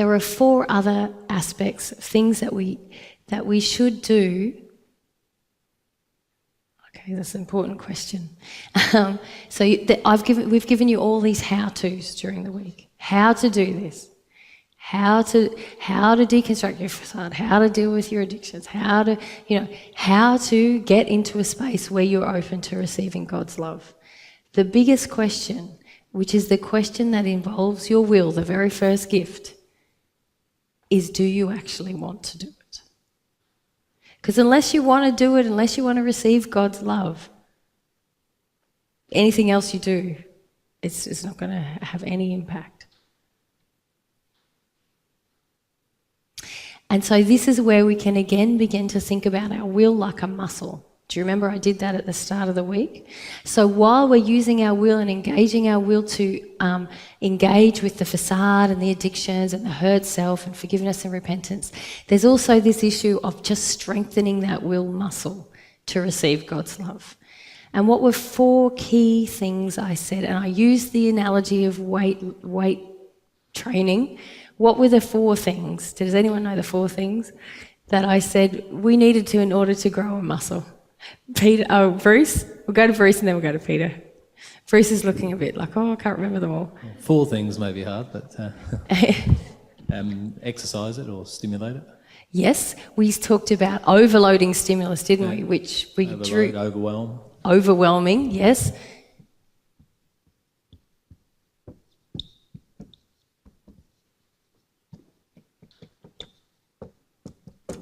There are 4 other aspects, things that we should do. Okay, that's an important question. We've given you all these how-tos during the week. How to do this. How to deconstruct your facade, how to deal with your addictions, how to get into a space where you're open to receiving God's love. The biggest question, which is the question that involves your will, the very first gift, is, do you actually want to do it? Because unless you want to do it, unless you want to receive God's love, anything else you do, it's not going to have any impact. And so this is where we can again begin to think about our will like a muscle. Do you remember I did that at the start of the week? So while we're using our will and engaging our will to engage with the facade and the addictions and the hurt self and forgiveness and repentance, there's also this issue of just strengthening that will muscle to receive God's love. And what were 4 key things I said? And I used the analogy of weight training. What were the 4 things? Does anyone know the 4 things that I said we needed to in order to grow a muscle? Bruce? We'll go to Bruce and then we'll go to Peter. Bruce is looking a bit like, I can't remember them all. 4 things may be hard, but exercise it or stimulate it. Yes, we talked about overloading stimulus, didn't we? Which we drew. Overwhelm. Overwhelming, yes.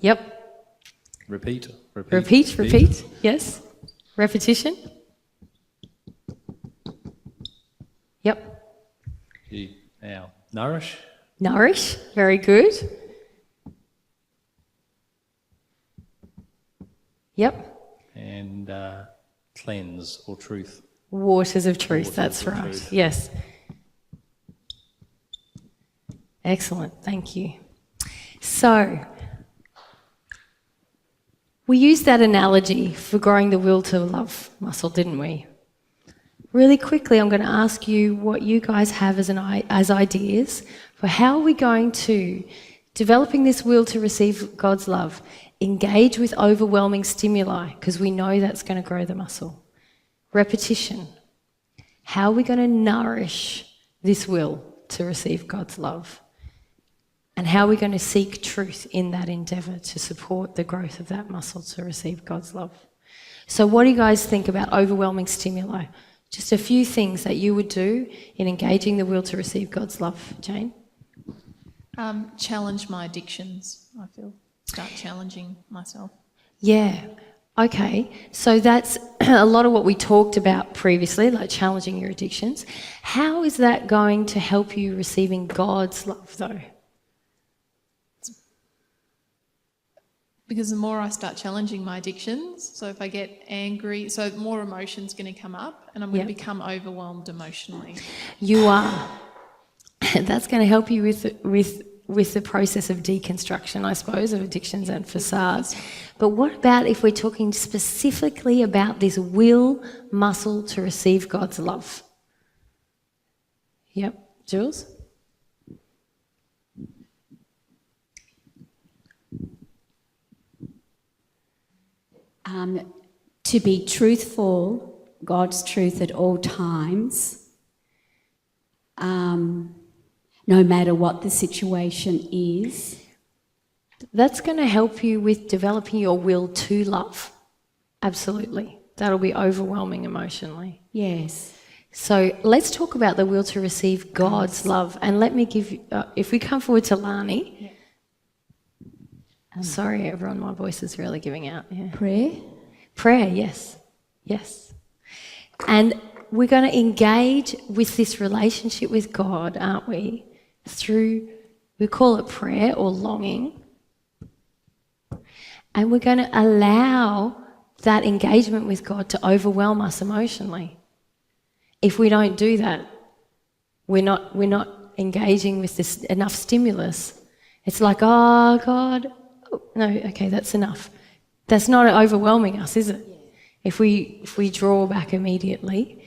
Yep. Repeat. Yes. Repetition. Yep. Now, nourish. Nourish, very good. Yep. And cleanse or truth. Waters of truth, that's right. Truth. Yes. Excellent, thank you. So, we used that analogy for growing the will to love muscle, didn't we? Really quickly, I'm going to ask you what you guys have as ideas for how are we going to, developing this will to receive God's love, engage with overwhelming stimuli, because we know that's going to grow the muscle. Repetition. How are we going to nourish this will to receive God's love? And how are we going to seek truth in that endeavour to support the growth of that muscle to receive God's love? So what do you guys think about overwhelming stimuli? Just a few things that you would do in engaging the will to receive God's love. Jane? Challenge my addictions, I feel. Start challenging myself. Yeah. Okay. So that's a lot of what we talked about previously, like challenging your addictions. How is that going to help you receiving God's love, though? Because the more I start challenging my addictions, so if I get angry, so more emotion's going to come up and I'm going to become overwhelmed emotionally. You are. That's going to help you with the process of deconstruction, I suppose, of addictions and facades. But what about if we're talking specifically about this will muscle to receive God's love? Yep. Jules? To be truthful, God's truth at all times, no matter what the situation is. That's going to help you with developing your will to love. Absolutely. That'll be overwhelming emotionally. Yes. So let's talk about the will to receive God's love. And let me give you, if we come forward to Lani. Yeah. Sorry, everyone, my voice is really giving out. Yeah. Prayer? Prayer, yes. Yes. And we're going to engage with this relationship with God, aren't we? Through, we call it prayer or longing. And we're going to allow that engagement with God to overwhelm us emotionally. If we don't do that, we're not engaging with this enough stimulus. It's like, oh, God, no, okay, that's enough. That's not overwhelming us, is it? If we draw back immediately.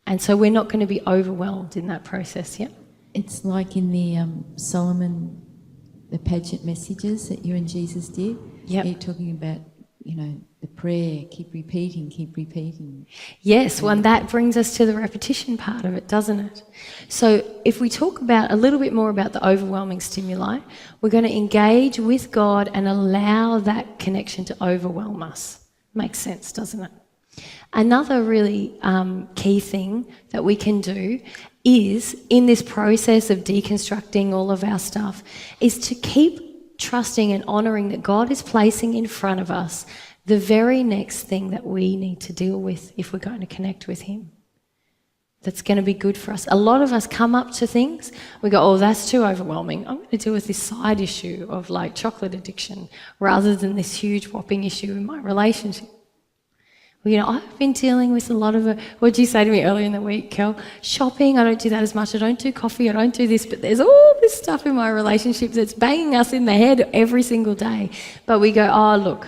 And so we're not going to be overwhelmed in that process, yeah? It's like in the Solomon the pageant messages that you and Jesus did. Yep. You're talking about, the prayer, keep repeating. Yes, well, and that brings us to the repetition part of it, doesn't it? So if we talk about a little bit more about the overwhelming stimuli, we're going to engage with God and allow that connection to overwhelm us. Makes sense, doesn't it? Another really key thing that we can do is, in this process of deconstructing all of our stuff, is to keep trusting and honouring that God is placing in front of us the very next thing that we need to deal with if we're going to connect with Him. That's going to be good for us. A lot of us come up to things, we go, oh, that's too overwhelming. I'm going to deal with this side issue of like chocolate addiction rather than this huge whopping issue in my relationship. Well, I've been dealing with a lot of what did you say to me earlier in the week, Kel? Shopping, I don't do that as much. I don't do coffee, I don't do this, but there's all this stuff in my relationship that's banging us in the head every single day. But we go, oh, look,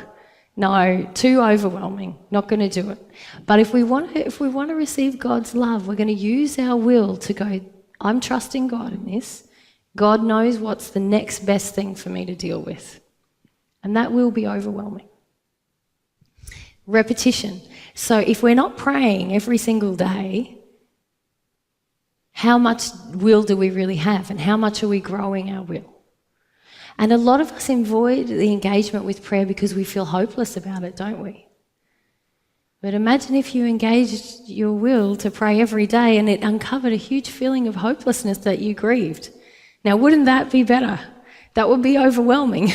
no, too overwhelming, not going to do it. But if we want to receive God's love, we're going to use our will to go, I'm trusting God in this. God knows what's the next best thing for me to deal with. And that will be overwhelming. Repetition. So if we're not praying every single day, how much will do we really have, and how much are we growing our will? And a lot of us avoid the engagement with prayer because we feel hopeless about it, don't we? But imagine if you engaged your will to pray every day and it uncovered a huge feeling of hopelessness that you grieved. Now, wouldn't that be better? That would be overwhelming.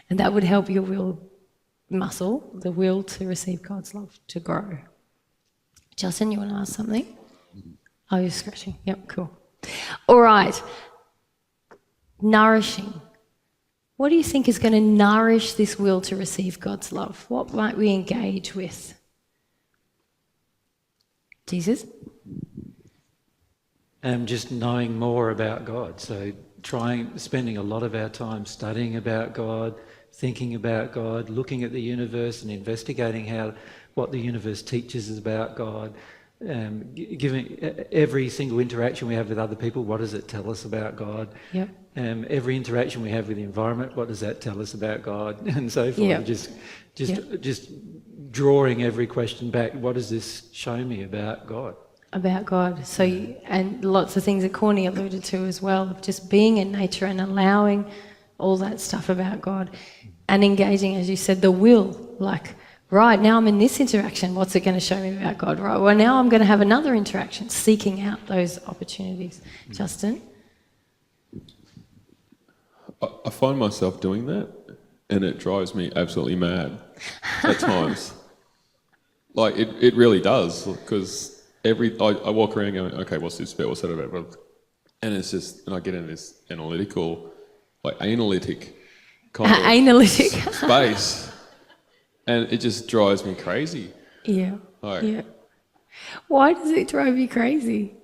And that would help your will muscle, the will to receive God's love, to grow. Justin, you want to ask something? Oh, you're scratching. Yep, cool. All right. Nourishing. What do you think is going to nourish this will to receive God's love? What might we engage with? Jesus? Just knowing more about God. So spending a lot of our time studying about God, thinking about God, looking at the universe and investigating what the universe teaches us about God, giving every single interaction we have with other people, what does it tell us about God? Yep. Every interaction we have with the environment, what does that tell us about God? And so forth. Yep. Just drawing every question back, what does this show me about God? About God. So, and lots of things that Corny alluded to as well, of just being in nature and allowing all that stuff about God and engaging, as you said, the will, like, right, now I'm in this interaction, what's it going to show me about God? Right, well, now I'm going to have another interaction, seeking out those opportunities. Justin? I find myself doing that, and it drives me absolutely mad at times. Like, it really does, because I walk around going, okay, what's this about, what's that about? And it's just, and I get in this analytic kind of Analytic. space, and it just drives me crazy. Yeah. Like, Yeah. Why does it drive you crazy?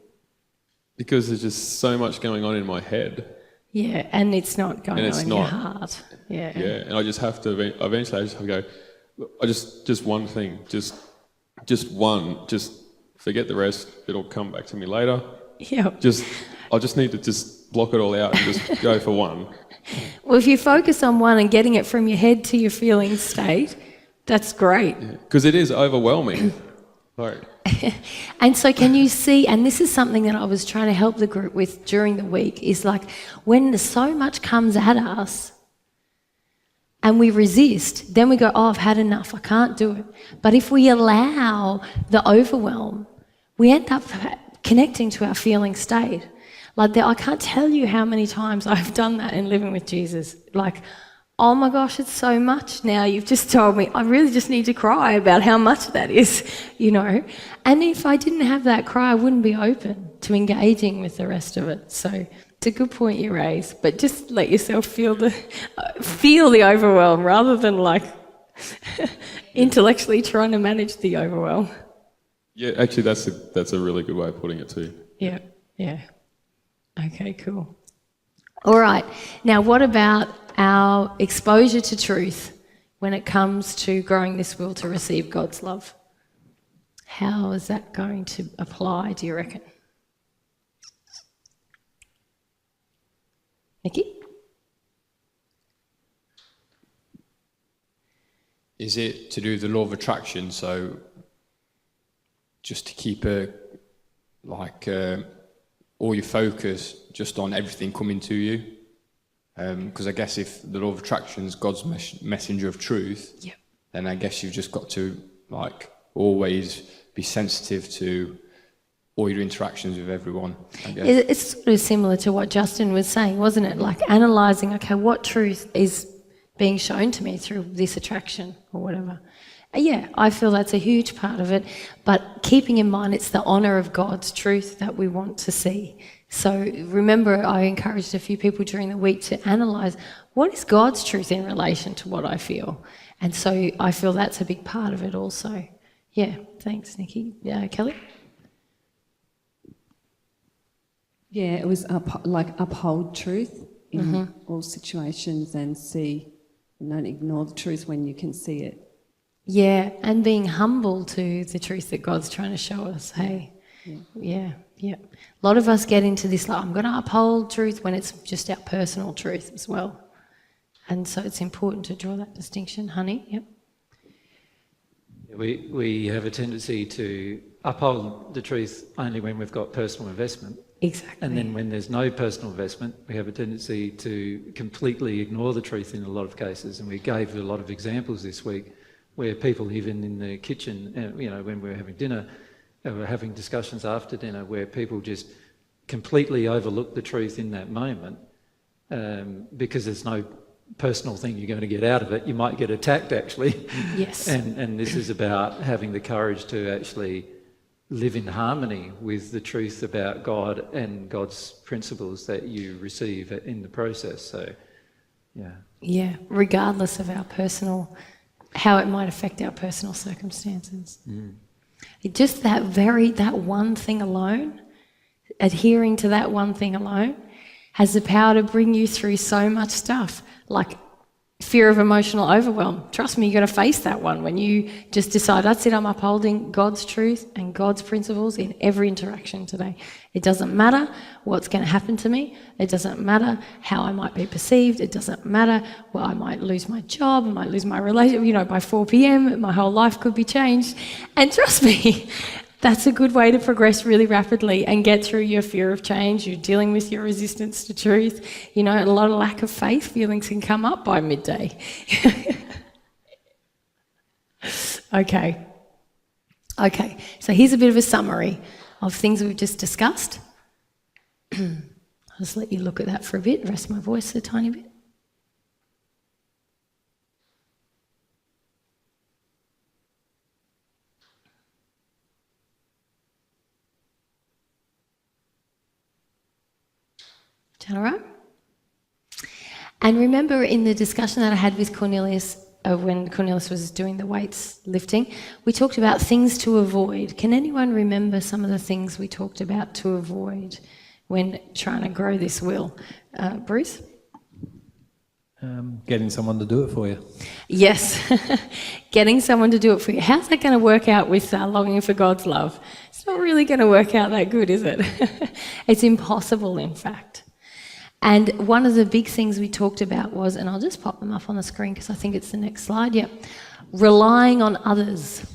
Because there's just so much going on in my head. Yeah, and it's not going And it's on in your not. heart. Yeah. Yeah, and I just have to, eventually I just have to go, just one thing, just one, just forget the rest, it'll come back to me later. Yeah. I just need to just block it all out and just go for one. Well, if you focus on one and getting it from your head to your feeling state, that's great. Because it is overwhelming. Like, And so can you see, and this is something that I was trying to help the group with during the week, is like when so much comes at us and we resist, then we go, oh, I've had enough, I can't do it. But if we allow the overwhelm, we end up connecting to our feeling state. Like I can't tell you how many times I've done that in living with Jesus. Like, oh my gosh, it's so much now. You've just told me I really just need to cry about how much that is, And if I didn't have that cry, I wouldn't be open to engaging with the rest of it. So it's a good point you raise, but just let yourself feel the overwhelm rather than like intellectually trying to manage the overwhelm. yeah, actually that's a really good way of putting it too. Yeah, yeah. Okay, cool. All right. Now, what about our exposure to truth when it comes to growing this will to receive God's love? How is that going to apply, do you reckon? Nikki? is it to do with the law of attraction? So just to keep all your focus just on everything coming to you? Because I guess if the law of attraction is God's messenger of truth, Yep. then I guess you've just got to always be sensitive to all your interactions with everyone, I guess. It's sort of similar to what Justin was saying, wasn't it? Like analysing, okay, what truth is being shown to me through this attraction or whatever. Yeah, I feel that's a huge part of it, but keeping in mind it's the honour of God's truth that we want to see. So remember, I encouraged a few people during the week to analyse what is God's truth in relation to what I feel. And so I feel that's a big part of it also. Yeah, thanks, Nikki. Yeah, Kelly? Yeah, it was uphold truth in all situations and don't ignore the truth when you can see it. Yeah, and being humble to the truth that God's trying to show us, hey? Yeah. A lot of us get into this, I'm going to uphold truth when it's just our personal truth as well. And so it's important to draw that distinction. Honey, yep. We have a tendency to uphold the truth only when we've got personal investment. Exactly. And then when there's no personal investment, we have a tendency to completely ignore the truth in a lot of cases. And we gave a lot of examples this week where people, even in the kitchen, when we were having dinner, we're having discussions after dinner where people just completely overlook the truth in that moment because there's no personal thing you're going to get out of it. You might get attacked, actually. Yes. And this is about having the courage to actually live in harmony with the truth about God and God's principles that you receive in the process. So, yeah. Yeah, regardless of our personal, how it might affect our personal circumstances. Just that one thing alone, adhering to that one thing alone, has the power to bring you through so much stuff, like fear of emotional overwhelm. Trust me, you're going to face that one when you just decide, that's it, I'm upholding God's truth and God's principles in every interaction today. It doesn't matter what's going to happen to me. It doesn't matter how I might be perceived. It doesn't matter, well, I might lose my job, I might lose my relationship, by 4 p.m, my whole life could be changed. And trust me, that's a good way to progress really rapidly and get through your fear of change. You're dealing with your resistance to truth. A lot of lack of faith feelings can come up by midday. Okay, so here's a bit of a summary of things we've just discussed. I'll just let you look at that for a bit, rest my voice a tiny bit. All right. And remember in the discussion that I had with Cornelius, when Cornelius was doing the weights lifting, we talked about things to avoid. Can anyone remember some of the things we talked about to avoid when trying to grow this will? Bruce? Getting someone to do it for you. Yes, getting someone to do it for you. How's that going to work out with longing for God's love? It's not really going to work out that good, is it? It's impossible, in fact. And one of the big things we talked about was, and I'll just pop them up on the screen because I think it's the next slide, relying on others.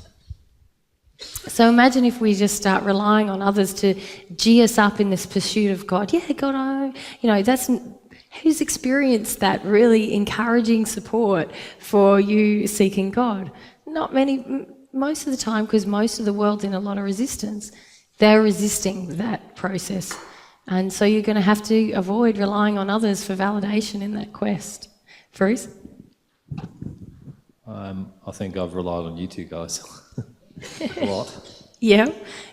So imagine if we just start relying on others to gee us up in this pursuit of God. Yeah, God, that's, who's experienced that really encouraging support for you seeking God? Not many, most of the time, because most of the world's in a lot of resistance. They're resisting that process. And so you're going to have to avoid relying on others for validation in that quest. Bruce? I think I've relied on you two guys a lot. Yeah,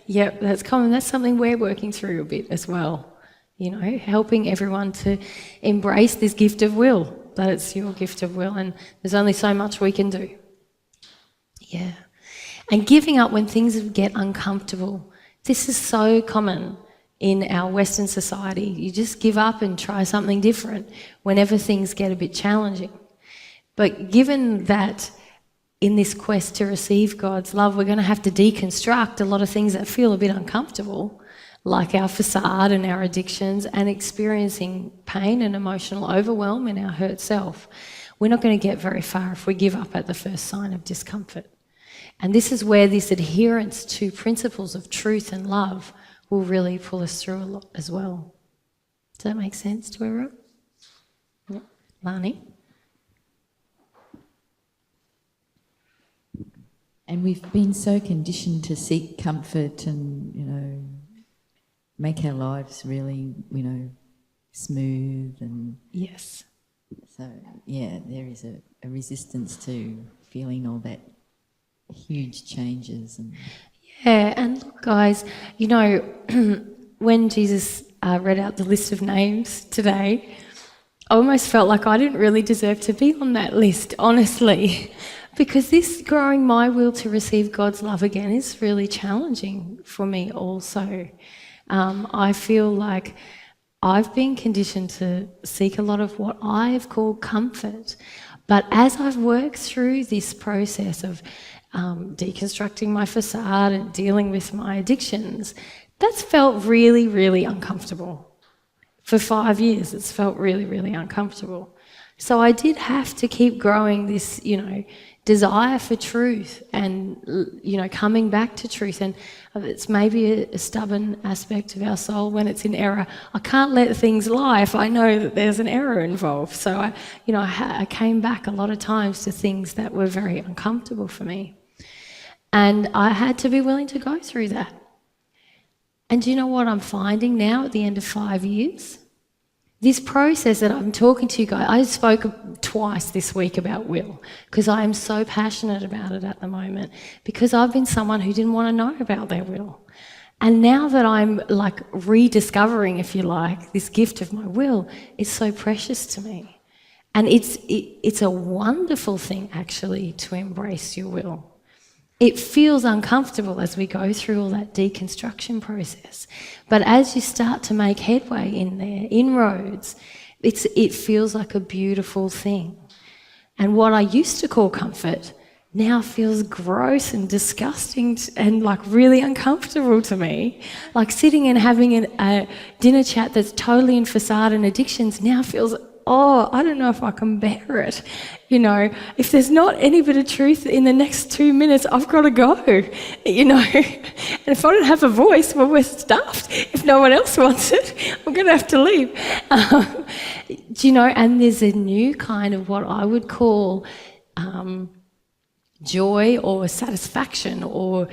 that's common. That's something we're working through a bit as well. Helping everyone to embrace this gift of will, that it's your gift of will, and there's only so much we can do. Yeah. And giving up when things get uncomfortable. This is so common in our Western society. You just give up and try something different whenever things get a bit challenging. But given that in this quest to receive God's love, we're going to have to deconstruct a lot of things that feel a bit uncomfortable, like our facade and our addictions, and experiencing pain and emotional overwhelm in our hurt self. we're not going to get very far if we give up at the first sign of discomfort. And this is where this adherence to principles of truth and love will really pull us through a lot as well. Does that make sense to everyone? Yeah. Lani? And we've been so conditioned to seek comfort and, make our lives really, smooth and... Yes. So, yeah, there is a resistance to feeling all that huge changes. And Yeah, and look, guys, when Jesus read out the list of names today, I almost felt like I didn't really deserve to be on that list, honestly, because this growing my will to receive God's love again is really challenging for me also. I feel like I've been conditioned to seek a lot of what I've called comfort, but as I've worked through this process of deconstructing my facade and dealing with my addictions, that's felt really, really uncomfortable. For 5 years, it's felt really, really uncomfortable. So I did have to keep growing this, desire for truth and, coming back to truth. And it's maybe a stubborn aspect of our soul when it's in error. I can't let things lie if I know that there's an error involved. So I came back a lot of times to things that were very uncomfortable for me. And I had to be willing to go through that. And do you know what I'm finding now at the end of 5 years? This process that I'm talking to you guys, I spoke twice this week about will because I am so passionate about it at the moment because I've been someone who didn't want to know about their will. And now that I'm like rediscovering, if you like, this gift of my will, it's so precious to me. And it's a wonderful thing actually to embrace your will. It feels uncomfortable as we go through all that deconstruction process. But as you start to make headway in there, inroads, it feels like a beautiful thing. And what I used to call comfort now feels gross and disgusting and like really uncomfortable to me. Like sitting and having a dinner chat that's totally in facade and addictions now feels, I don't know if I can bear it. If there's not any bit of truth in the next 2 minutes, I've got to go, And if I don't have a voice, well, we're stuffed. If no one else wants it, I'm going to have to leave. And there's a new kind of what I would call joy or satisfaction or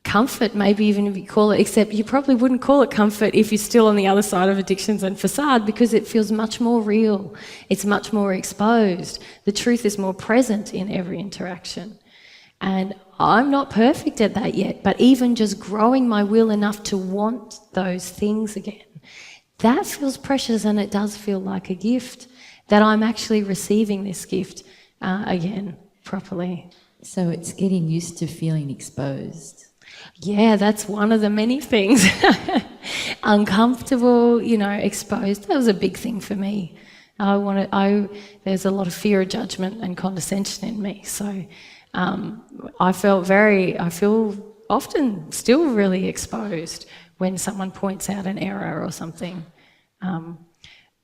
comfort, maybe even if you call it, except you probably wouldn't call it comfort if you're still on the other side of addictions and facade because it feels much more real. It's much more exposed. The truth is more present in every interaction. And I'm not perfect at that yet, but even just growing my will enough to want those things again, that feels precious and it does feel like a gift that I'm actually receiving this gift again properly. so it's getting used to feeling exposed. Yeah, that's one of the many things. Uncomfortable, exposed. That was a big thing for me. There's a lot of fear of judgment and condescension in me. So I feel often still really exposed when someone points out an error or something.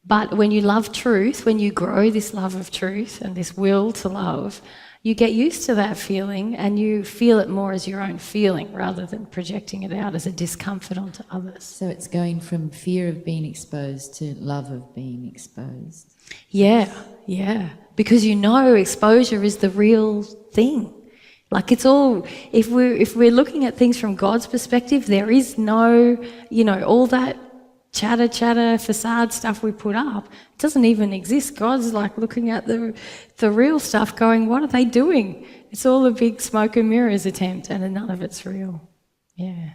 But when you love truth, when you grow this love of truth and this will to love, you get used to that feeling and you feel it more as your own feeling rather than projecting it out as a discomfort onto others. So it's going from fear of being exposed to love of being exposed. Yeah. Because exposure is the real thing. Like it's all, if we're looking at things from God's perspective, there is no, all that chatter, facade stuff we put up, it doesn't even exist. God's like looking at the real stuff going, what are they doing? It's all a big smoke and mirrors attempt and none of it's real. Yeah.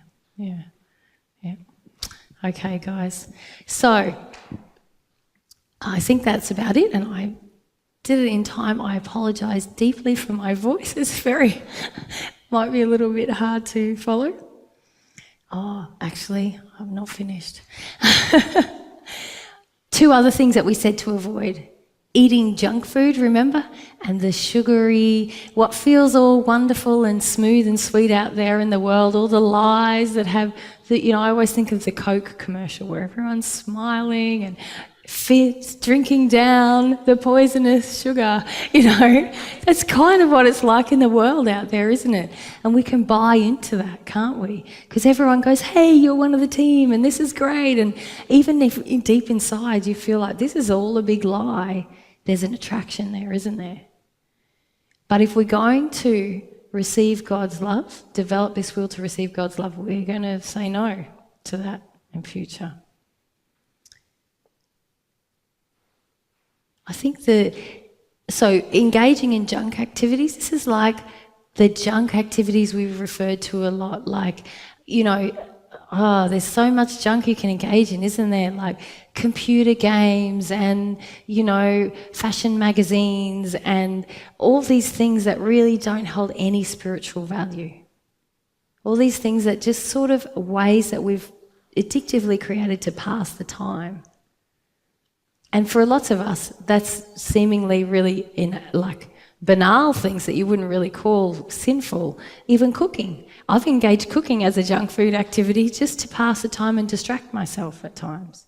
Okay, guys. So, I think that's about it and I did it in time. I apologise deeply for my voice. It's might be a little bit hard to follow. Oh, actually, I'm not finished. 2 other things that we said to avoid. Eating junk food, remember? And the sugary, what feels all wonderful and smooth and sweet out there in the world, all the lies that have, I always think of the Coke commercial where everyone's smiling and drinking down the poisonous sugar, That's kind of what it's like in the world out there, isn't it? And we can buy into that, can't we? Because everyone goes, hey, you're one of the team and this is great. And even if deep inside you feel like this is all a big lie, there's an attraction there, isn't there? But if we're going to receive God's love, develop this will to receive God's love, we're going to say no to that in future. I think so engaging in junk activities, this is like the junk activities we've referred to a lot, like, there's so much junk you can engage in, isn't there? Like computer games and, fashion magazines and all these things that really don't hold any spiritual value. All these things that just sort of ways that we've addictively created to pass the time. And for lots of us, that's seemingly really banal things that you wouldn't really call sinful. Even cooking. I've engaged cooking as a junk food activity just to pass the time and distract myself at times.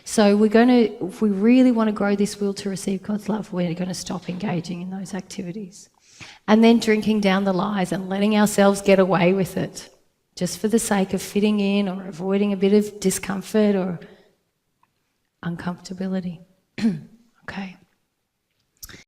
So if we really want to grow this will to receive God's love, we're going to stop engaging in those activities. And then drinking down the lies and letting ourselves get away with it, just for the sake of fitting in or avoiding a bit of discomfort or uncomfortability. Okay.